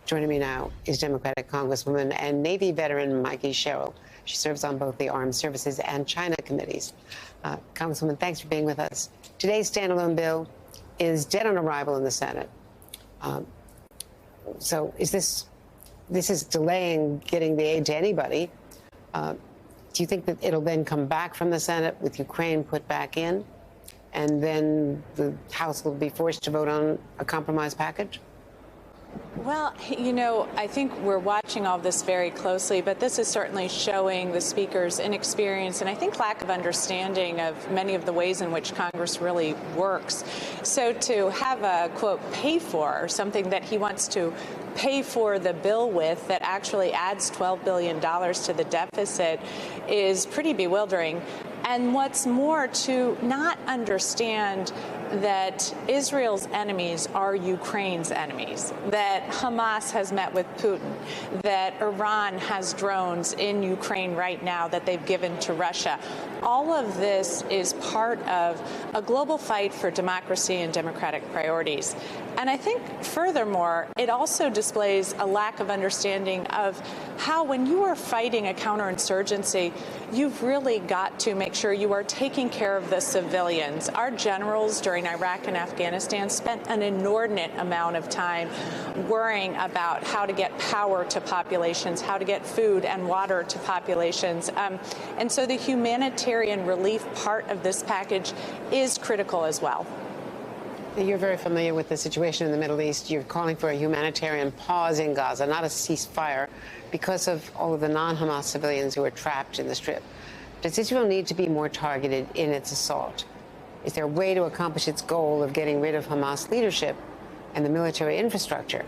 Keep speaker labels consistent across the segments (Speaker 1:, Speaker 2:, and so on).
Speaker 1: Joining me now is Democratic Congresswoman and Navy veteran Maggie Sherrill. She serves on both the Armed Services and China committees. Congresswoman, thanks for being with us. Today's standalone bill is dead on arrival in the Senate. So this is delaying getting the aid to anybody. Do you think that it'll then come back from the Senate with Ukraine put back in, and then the House will be forced to vote on a compromise package?
Speaker 2: Well, you know, I think we're watching all this very closely, but this is certainly showing the Speaker's inexperience and I think lack of understanding of many of the ways in which Congress really works. So to have a, quote, pay for, or something that he wants to pay for the bill with that actually adds $12 billion to the deficit is pretty bewildering. And what's more, to not understand that Israel's enemies are Ukraine's enemies, that Hamas has met with Putin, that Iran has drones in Ukraine right now that they've given to Russia. All of this is part of a global fight for democracy and democratic priorities. And I think, furthermore, it also displays a lack of understanding of how, when you are fighting a counterinsurgency, you've really got to make sure you are taking care of the civilians. Our generals during Iraq and Afghanistan spent an inordinate amount of time worrying about how to get power to populations, how to get food and water to populations. And so the humanitarian relief part of this package is critical as well.
Speaker 1: You're very familiar with the situation in the Middle East. You're calling for a humanitarian pause in Gaza, not a ceasefire, because of all of the non-Hamas civilians who are trapped in the Strip. Does Israel need to be more targeted in its assault? Is there a way to accomplish its goal of getting rid of Hamas leadership and the military infrastructure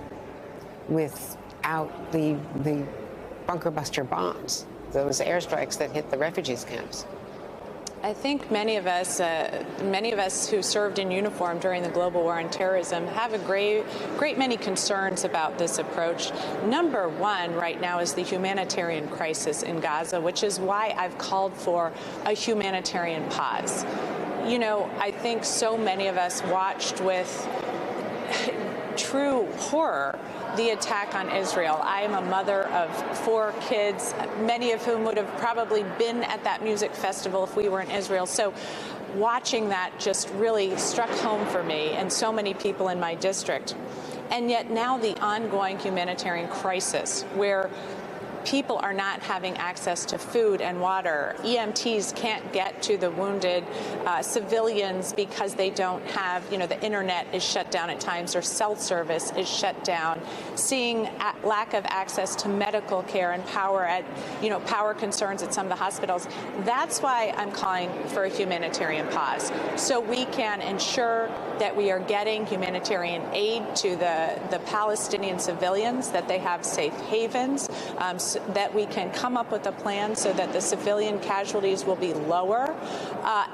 Speaker 1: without the bunker buster bombs, those airstrikes that hit the refugees camps?
Speaker 2: I think many of us who served in uniform during the global war on terrorism have a great many concerns about this approach. Number one right now is the humanitarian crisis in Gaza, which is why I've called for a humanitarian pause. You know, I think so many of us watched with true horror the attack on Israel. I am a mother of 4 kids, many of whom would have probably been at that music festival if we were in Israel. So watching that just really struck home for me and so many people in my district. And yet now the ongoing humanitarian crisis, where people are not having access to food and water. EMTs can't get to the wounded civilians because they don't have, the internet is shut down at times, or cell service is shut down. Seeing lack of access to medical care and power concerns at some of the hospitals. That's why I'm calling for a humanitarian pause, so we can ensure that we are getting humanitarian aid to the Palestinian civilians, that they have safe havens, that we can come up with a plan so that the civilian casualties will be lower,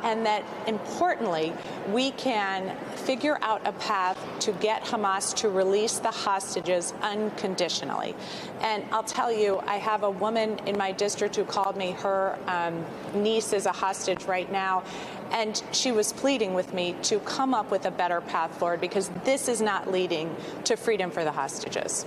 Speaker 2: and that, importantly, we can figure out a path to get Hamas to release the hostages unconditionally. And I'll tell you, I have a woman in my district who called me. Her niece is a hostage right now, and she was pleading with me to come up with a better path forward, because this is not leading to freedom for the hostages.